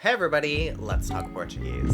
Hey everybody, let's talk Portuguese.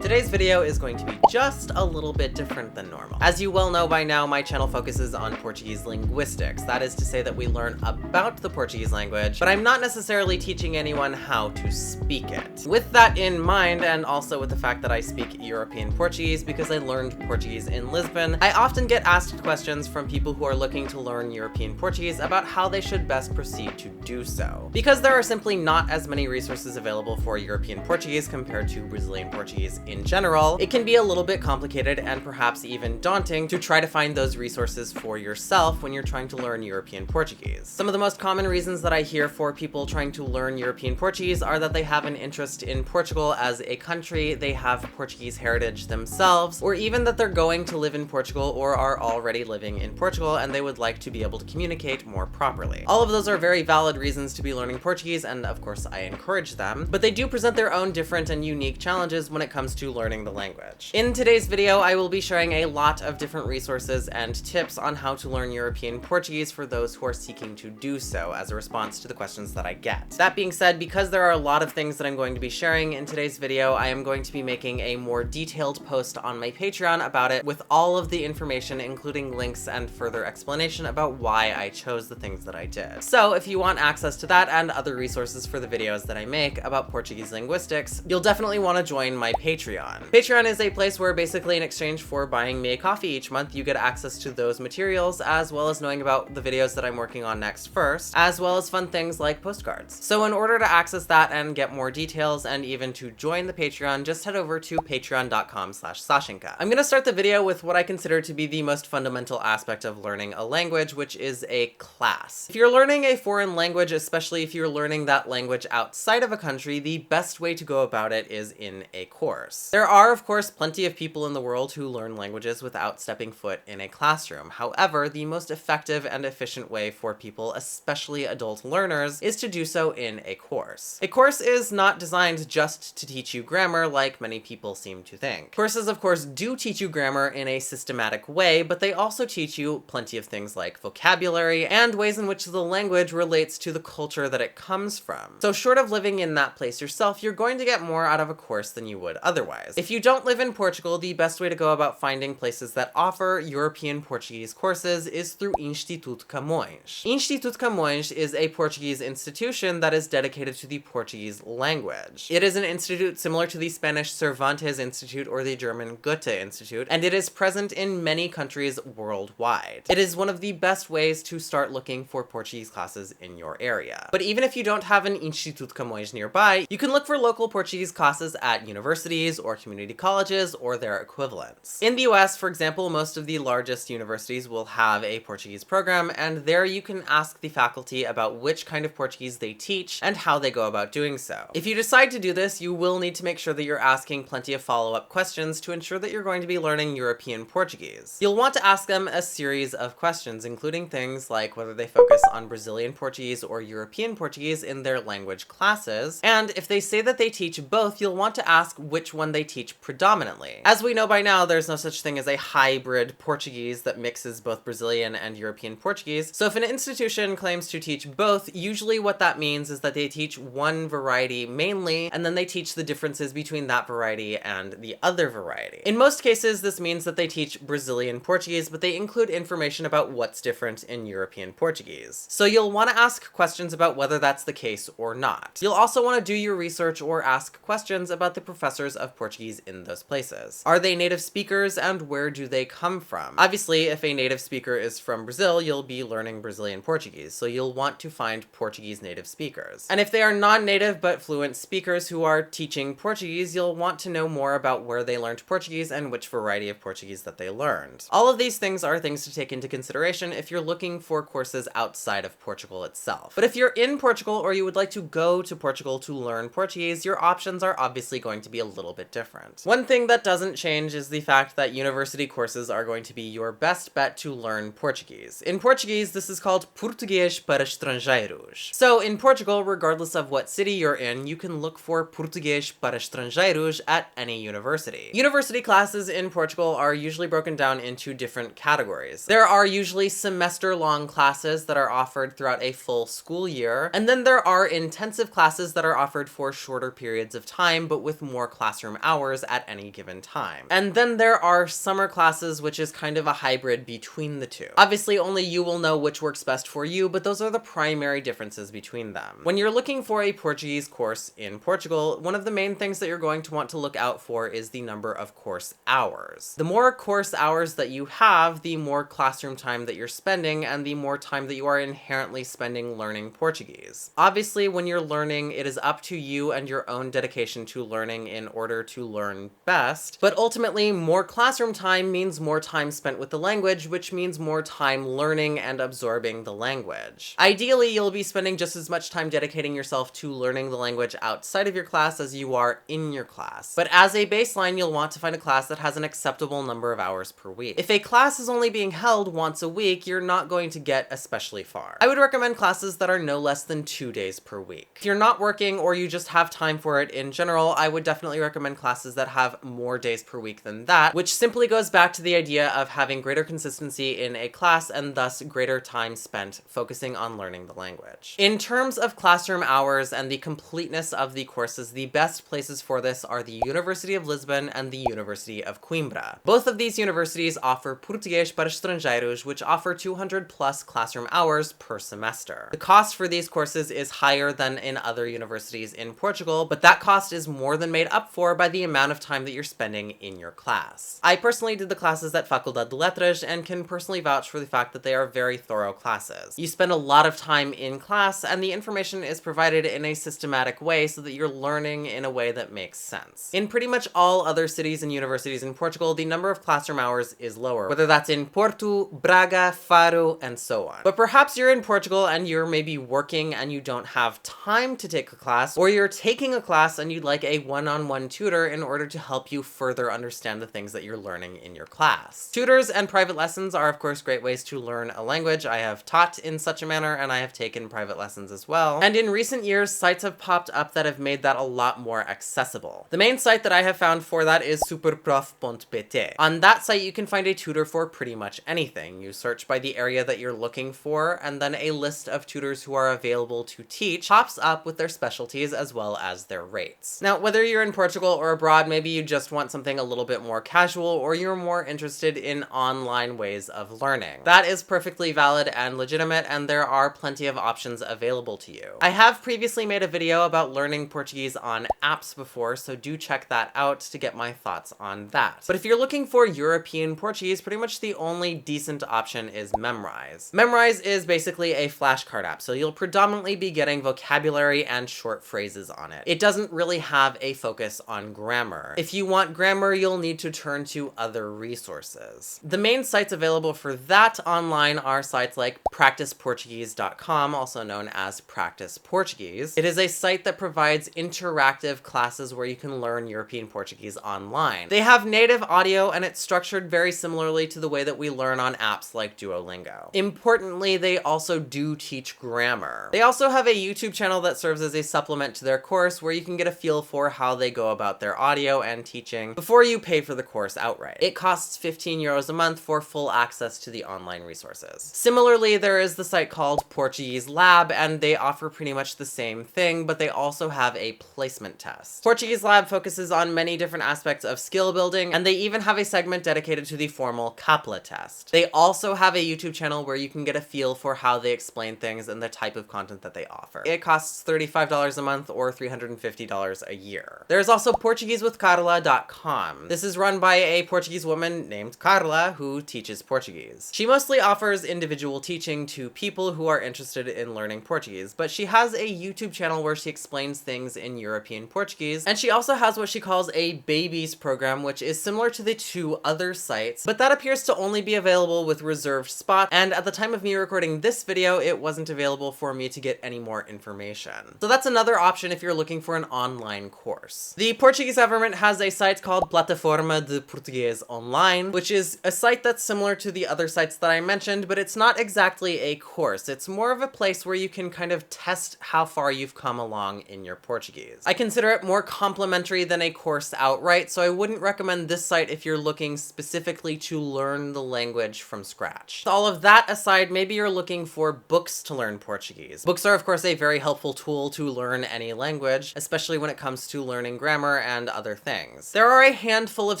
Today's video is going to be just a little bit different than normal. As you well know by now, my channel focuses on Portuguese linguistics. That is to say that we learn about the Portuguese language, but I'm not necessarily teaching anyone how to speak it. With that in mind, and also with the fact that I speak European Portuguese because I learned Portuguese in Lisbon, I often get asked questions from people who are looking to learn European Portuguese about how they should best proceed to do so. Because there are simply not as many resources available for European Portuguese compared to Brazilian Portuguese in general, it can be a little bit complicated and perhaps even daunting to try to find those resources for yourself when you're trying to learn European Portuguese. Some of the most common reasons that I hear for people trying to learn European Portuguese are that they have an interest in Portugal as a country, they have Portuguese heritage themselves, or even that they're going to live in Portugal or are already living in Portugal and they would like to be able to communicate more properly. All of those are very valid reasons to be learning Portuguese, and of course I encourage them, but they do present their own different and unique challenges when it comes to learning the language. In today's video, I will be sharing a lot of different resources and tips on how to learn European Portuguese for those who are seeking to do so as a response to the questions that I get. That being said, because there are a lot of things that I'm going to be sharing in today's video, I am going to be making a more detailed post on my Patreon about it with all of the information, including links and further explanation about why I chose the things that I did. So if you want access to that and other resources for the videos that I make about Portuguese linguistics, you'll definitely want to join my Patreon. Patreon is a place where basically in exchange for buying me a coffee each month, you get access to those materials, as well as knowing about the videos that I'm working on next first, as well as fun things like postcards. So in order to access that and get more details and even to join the Patreon, just head over to patreon.com/Sashinka. I'm gonna start the video with what I consider to be the most fundamental aspect of learning a language, which is a class. If you're learning a foreign language, especially if you're learning that language outside of a country, the best way to go about it is in a course. There are, of course, plenty of people in the world who learn languages without stepping foot in a classroom. However, the most effective and efficient way for people, especially adult learners, is to do so in a course. A course is not designed just to teach you grammar like many people seem to think. Courses, of course, do teach you grammar in a systematic way, but they also teach you plenty of things like vocabulary and ways in which the language relates to the culture that it comes from. So short of living in that place yourself, you're going to get more out of a course than you would otherwise. If you don't live in Portugal, the best way to go about finding places that offer European Portuguese courses is through Instituto Camões. Instituto Camões is a Portuguese institution that is dedicated to the Portuguese language. It is an institute similar to the Spanish Cervantes Institute or the German Goethe Institute, and it is present in many countries worldwide. It is one of the best ways to start looking for Portuguese classes in your area. But even if you don't have an Instituto Camões nearby, you can look for local Portuguese classes at universities or community colleges or their equivalents. In the US, for example, most of the largest universities will have a Portuguese program, and there you can ask the faculty about which kind of Portuguese they teach and how they go about doing so. If you decide to do this, you will need to make sure that you're asking plenty of follow-up questions to ensure that you're going to be learning European Portuguese. You'll want to ask them a series of questions, including things like whether they focus on Brazilian Portuguese or European Portuguese in their language classes, and if they say that they teach both, you'll want to ask which one they teach predominantly. As we know by now, there's no such thing as a hybrid Portuguese that mixes both Brazilian and European Portuguese, so if an institution claims to teach both, usually what that means is that they teach one variety mainly, and then they teach the differences between that variety and the other variety. In most cases, this means that they teach Brazilian Portuguese, but they include information about what's different in European Portuguese. So you'll want to ask questions about whether that's the case or not. You'll also want to do your research or ask questions about the professors of Portuguese in those places. Are they native speakers, and where do they come from? Obviously, if a native speaker is from Brazil, you'll be learning Brazilian Portuguese, so you'll want to find Portuguese native speakers. And if they are non-native but fluent speakers who are teaching Portuguese, you'll want to know more about where they learned Portuguese and which variety of Portuguese that they learned. All of these things are things to take into consideration if you're looking for courses outside of Portugal itself. But if you're in Portugal or you would like to go to Portugal to learn Portuguese, your options are obviously going to be a little bit different. One thing that doesn't change is the fact that university courses are going to be your best bet to learn Portuguese. In Portuguese, this is called Português para estrangeiros. So in Portugal, regardless of what city you're in, you can look for Português para estrangeiros at any university. University classes in Portugal are usually broken down into different categories. There are usually semester-long classes that are offered throughout a full school year, and then there are intensive classes that are offered for shorter periods of time, but with more classroom hours at any given time. And then there are summer classes, which is kind of a hybrid between the two. Obviously, only you will know which works best for you, but those are the primary differences between them. When you're looking for a Portuguese course in Portugal, one of the main things that you're going to want to look out for is the number of course hours. The more course hours that you have, the more classroom time that you're spending, and the more time that you are inherently spending learning Portuguese. Obviously, when you're learning, it is up to you and your own dedication to learning in order to learn best, but ultimately, more classroom time means more time spent with the language, which means more time learning and absorbing the language. Ideally, you'll be spending just as much time dedicating yourself to learning the language outside of your class as you are in your class. But as a baseline, you'll want to find a class that has an acceptable number of hours per week. If a class is only being held once a week, you're not going to get especially far. I would recommend classes that are no less than 2 days per week. If you're not working or you just have time for it in general, I would definitely recommend classes that have more days per week than that, which simply goes back to the idea of having greater consistency in a class and thus greater time spent focusing on learning the language. In terms of classroom hours and the completeness of the courses, the best places for this are the University of Lisbon and the University of Coimbra. Both of these universities offer Português para estrangeiros, which offer 200 plus classroom hours per semester. The cost for these courses is higher than in other universities in Portugal, but that cost is more than made up for by the amount of time that you're spending in your class. I personally did the classes at Faculdade de Letras and can personally vouch for the fact that they are very thorough classes. You spend a lot of time in class and the information is provided in a systematic way so that you're learning in a way that makes sense. In pretty much all other cities and universities in Portugal, the number of classroom hours is lower, whether that's in Porto, Braga, Faro, and so on. But perhaps you're in Portugal and you're maybe working and you don't have time to take a class, or you're taking a class and you'd like a one-on-one tutor in order to help you further understand the things that you're learning in your class. Tutors and private lessons are of course great ways to learn a language. I have taught in such a manner and I have taken private lessons as well. And in recent years, sites have popped up that have made that a lot more accessible. The main site that I have found for that is superprof.pt. On that site, you can find a tutor for pretty much anything. You search by the area that you're looking for, and then a list of tutors who are available to teach pops up with their specialties as well as their rates. Now, whether you're in Portugal or abroad, maybe you just want something a little bit more casual, or you're more interested in online ways of learning. That is perfectly valid and legitimate, and there are plenty of options available to you. I have previously made a video about learning Portuguese on apps before, so do check that out to get my thoughts on that. But if you're looking for European Portuguese, pretty much the only decent option is Memrise. Memrise is basically a flashcard app, so you'll predominantly be getting vocabulary and short phrases on it. It doesn't really have a focus on grammar. If you want grammar, you'll need to turn to other resources. The main sites available for that online are sites like practiceportuguese.com, also known as Practice Portuguese. It is a site that provides interactive classes where you can learn European Portuguese online. They have native audio and it's structured very similarly to the way that we learn on apps like Duolingo. Importantly, they also do teach grammar. They also have a YouTube channel that serves as a supplement to their course where you can get a feel for how they go about their audio and teaching before you pay for the course outright. It costs 15 euros a month for full access to the online resources. Similarly, there is the site called Portuguese Lab, and they offer pretty much the same thing, but they also have a placement test. Portuguese Lab focuses on many different aspects of skill building, and they even have a segment dedicated to the formal CAPLA test. They also have a YouTube channel where you can get a feel for how they explain things and the type of content that they offer. It costs $35 a month or $350 a year. There's also PortugueseWithCarla.com. This is run by a Portuguese woman named Carla who teaches Portuguese. She mostly offers individual teaching to people who are interested in learning Portuguese, but she has a YouTube channel where she explains things in European Portuguese, and she also has what she calls a babies program, which is similar to the two other sites, but that appears to only be available with reserved spots, and at the time of me recording this video, it wasn't available for me to get any more information. So that's another option if you're looking for an online course. The Portuguese government has a site called Plataforma de Português Online, which is a site that's similar to the other sites that I mentioned, but it's not exactly a course. It's more of a place where you can kind of test how far you've come along in your Portuguese. I consider it more complimentary than a course outright, so I wouldn't recommend this site if you're looking specifically to learn the language from scratch. All of that aside, maybe you're looking for books to learn Portuguese. Books are of course a very helpful tool to learn any language, especially when it comes to learning grammar and other things. There are a handful of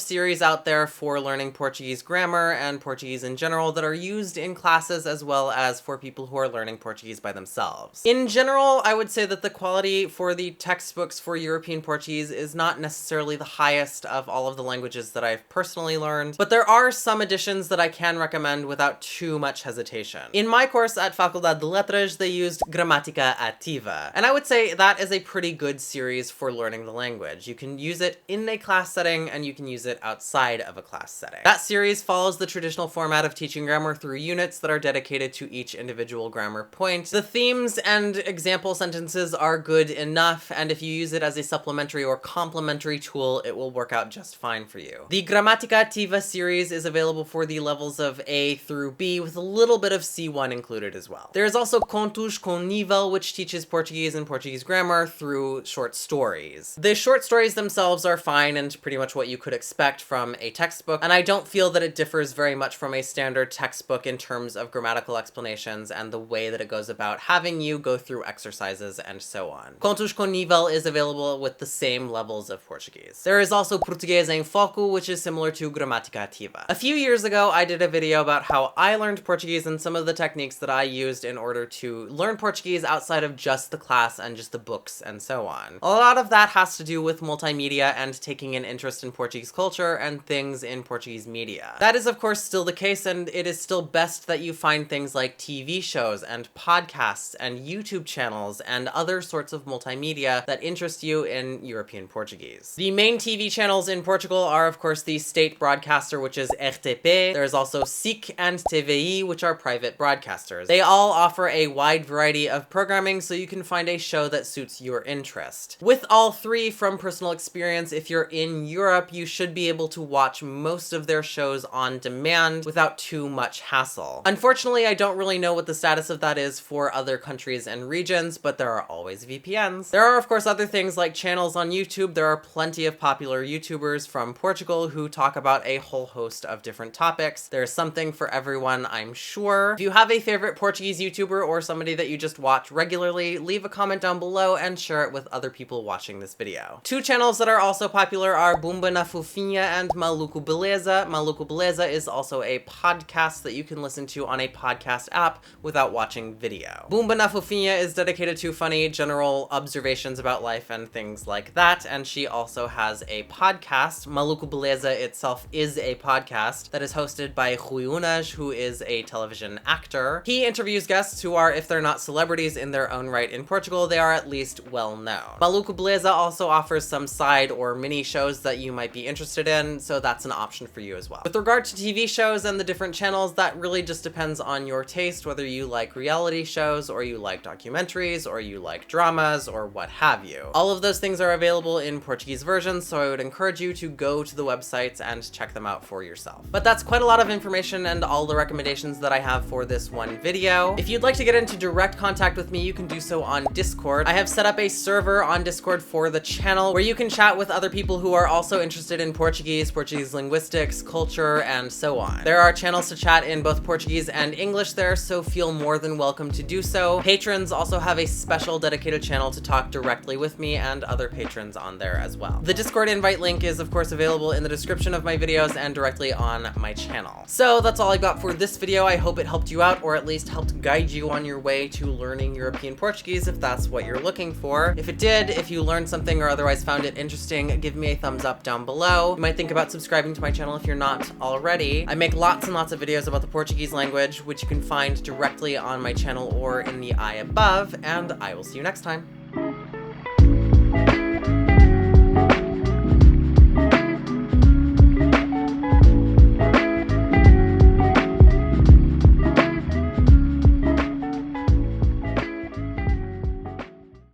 series out there for learning Portuguese grammar and Portuguese in general that are used in classes as well as for people who are learning Portuguese by themselves. In general, I would say that the quality for the textbooks for European Portuguese is not necessarily the highest of all of the languages that I've personally learned, but there are some editions that I can recommend without too much hesitation. In my course at Faculdade de Letras, they used Gramática Ativa, and I would say that is a pretty good series for learning the language. You can use it in a class setting and you can use it outside of a class setting. That series follows the traditional format of teaching grammar through units that are dedicated to each individual grammar point. The themes and example sentences are good enough, and if you use it as a supplementary or complementary tool, it will work out just fine for you. The Gramática Ativa series is available for the levels of A through B, with a little bit of C1 included as well. There is also Contos com Nível, which teaches Portuguese and Portuguese grammar through short stories. The short stories themselves are fine and pretty much what you could expect from a textbook, and I don't feel that it differs very much from a standard textbook in terms of grammatical explanations and the way that it goes about having you go through exercises and so on. Contos com Nível is available with the same levels of Portuguese. There is also Português em Foco, which is similar to Gramática Ativa. A few years ago, I did a video about how I learned Portuguese and some of the techniques that I used in order to learn Portuguese outside of just the class and just the books and so on. A lot of that has to do with multimedia and taking an interest in Portuguese culture and things in Portuguese media. That is of course still the case, and it is still best that you find things like TV shows and podcasts and YouTube channels and other sorts of multimedia that interest you in European Portuguese. The main TV channels in Portugal are of course the state broadcaster, which is RTP. There's also SIC and TVI, which are private broadcasters. They all offer a wide variety of programming, so you can find a show that suits your interest. With all three, from personal experience, if you're in Europe, you should be able to watch most of their shows on demand without too much hassle. Unfortunately, I don't really know what the status of that is for other countries and regions, but there are always VPNs. There are of course other things like channels on YouTube. There are plenty of popular YouTubers from Portugal who talk about a whole host of different topics. There's something for everyone, I'm sure. If you have a favorite Portuguese YouTuber or somebody that you just watch regularly, leave a comment down below and share it with other people watching this video. Two channels that are also popular are Bumba na Fofinha and Maluco Beleza. Maluco Beleza is also a podcast that you can listen to on a podcast app without watching video. Bumba na Fofinha is dedicated to funny general observations about life and things like that, and she also has a podcast. Maluco Beleza itself is a podcast that is hosted by Rui Unas, who is a television actor. He interviews guests who are, if they're not celebrities in their own right in Portugal, they are at least well known. Maluco Beleza also offers some side or mini shows that you might be interested in, so that's an option for you as well. With regard to TV shows and the different channels, that really just depends on your taste, whether you like reality shows or you like documentaries or you like dramas or what have you. All of those things are available in Portuguese versions, so I would encourage you to go to the websites and check them out for yourself. But that's quite a lot of information and all the recommendations that I have for this one video. If you'd like to get into direct contact with me, you can do so on Discord. I have set up a server on Discord for the channel where you can chat with other people who are also interested in Portuguese, Portuguese linguistics, culture, and so on. There are channels to chat in both Portuguese and English there, so feel more than welcome to do so. Patrons also have a special dedicated channel to talk directly with me and other patrons on there as well. The Discord invite link is of course available in the description of my videos and directly on my channel. So that's all I got for this video. I hope it helped you out, or at least helped guide you on your way to learning European Portuguese if that's what you're looking for. If it did, if you learned something or otherwise found it interesting, give me a thumbs up down below. You might think about subscribing to my channel if you're not already. I make lots and lots of videos about the Portuguese language, which you can find directly on my channel or in the eye above, and I will see you next time.